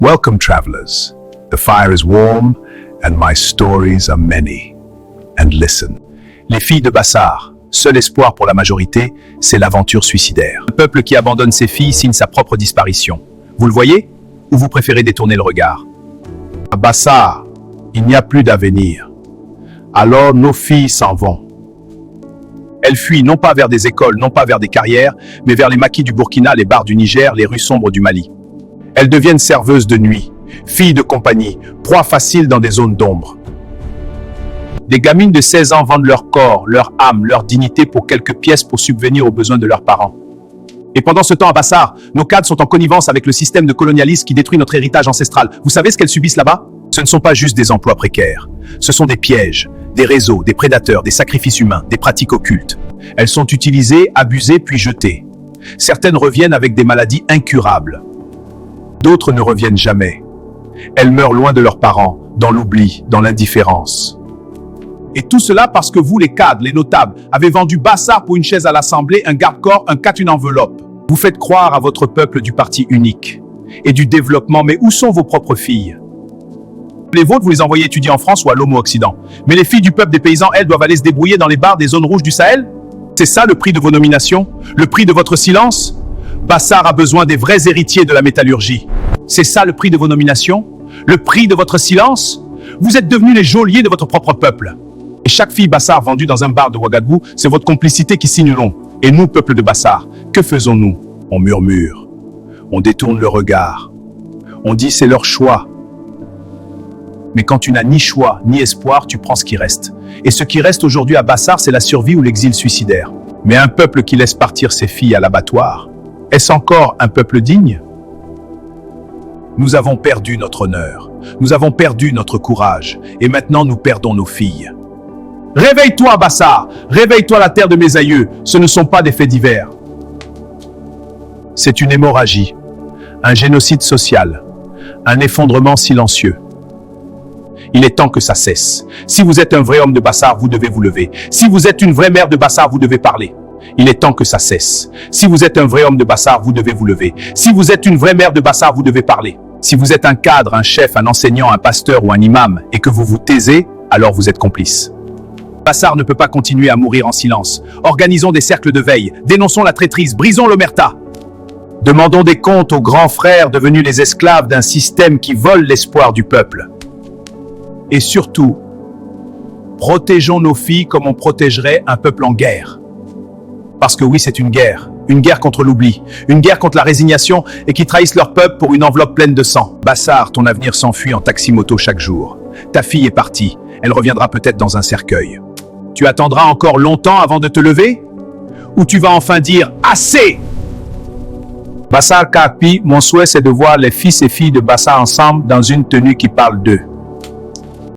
Welcome, travelers. The fire is warm and my stories are many. And listen. Les filles de Bassar, seul espoir pour la majorité, c'est l'aventure suicidaire. Un peuple qui abandonne ses filles signe sa propre disparition. Vous le voyez? Ou vous préférez détourner le regard? À Bassar, il n'y a plus d'avenir. Alors nos filles s'en vont. Elles fuient non pas vers des écoles, non pas vers des carrières, mais vers les maquis du Burkina, les bars du Niger, les rues sombres du Mali. Elles deviennent serveuses de nuit, filles de compagnie, proies faciles dans des zones d'ombre. Des gamines de 16 ans vendent leur corps, leur âme, leur dignité pour quelques pièces pour subvenir aux besoins de leurs parents. Et pendant ce temps à Bassar, nos cadres sont en connivence avec le système de colonialisme qui détruit notre héritage ancestral. Vous savez ce qu'elles subissent là-bas? Ce ne sont pas juste des emplois précaires. Ce sont des pièges, des réseaux, des prédateurs, des sacrifices humains, des pratiques occultes. Elles sont utilisées, abusées, puis jetées. Certaines reviennent avec des maladies incurables. D'autres ne reviennent jamais. Elles meurent loin de leurs parents, dans l'oubli, dans l'indifférence. Et tout cela parce que vous, les cadres, les notables, avez vendu Bassar pour une chaise à l'Assemblée, un garde-corps, un cat, une enveloppe. Vous faites croire à votre peuple du parti unique et du développement, mais où sont vos propres filles? Les vôtres, vous les envoyez étudier en France ou à l'Homo-Occident. Mais les filles du peuple des paysans, elles, doivent aller se débrouiller dans les bars des zones rouges du Sahel? C'est ça le prix de vos nominations? Le prix de votre silence? Bassar a besoin des vrais héritiers de la métallurgie. C'est ça le prix de vos nominations? Le prix de votre silence? Vous êtes devenus les geôliers de votre propre peuple. Et chaque fille Bassar vendue dans un bar de Ouagadougou, c'est votre complicité qui signe long. Et nous, peuple de Bassar, que faisons-nous? On murmure. On détourne le regard. On dit c'est leur choix. Mais quand tu n'as ni choix, ni espoir, tu prends ce qui reste. Et ce qui reste aujourd'hui à Bassar, c'est la survie ou l'exil suicidaire. Mais un peuple qui laisse partir ses filles à l'abattoir, est-ce encore un peuple digne? Nous avons perdu notre honneur. Nous avons perdu notre courage. Et maintenant, nous perdons nos filles. Réveille-toi, Bassar! Réveille-toi, la terre de mes aïeux! Ce ne sont pas des faits divers. C'est une hémorragie, un génocide social, un effondrement silencieux. Il est temps que ça cesse. Si vous êtes un vrai homme de Bassar, vous devez vous lever. Si vous êtes une vraie mère de Bassar, vous devez parler. Il est temps que ça cesse. Si vous êtes un vrai homme de Bassar, vous devez vous lever. Si vous êtes une vraie mère de Bassar, vous devez parler. Si vous êtes un cadre, un chef, un enseignant, un pasteur ou un imam et que vous vous taisez, alors vous êtes complice. Bassar ne peut pas continuer à mourir en silence. Organisons des cercles de veille, dénonçons la traîtrise, brisons l'omerta. Demandons des comptes aux grands frères devenus les esclaves d'un système qui vole l'espoir du peuple. Et surtout, protégeons nos filles comme on protégerait un peuple en guerre. Parce que oui, c'est une guerre contre l'oubli, une guerre contre la résignation et qui trahissent leur peuple pour une enveloppe pleine de sang. Bassar, ton avenir s'enfuit en taxi-moto chaque jour. Ta fille est partie, elle reviendra peut-être dans un cercueil. Tu attendras encore longtemps avant de te lever? Ou tu vas enfin dire « Assez !» Bassar Kakpi, mon souhait c'est de voir les fils et filles de Bassar ensemble dans une tenue qui parle d'eux.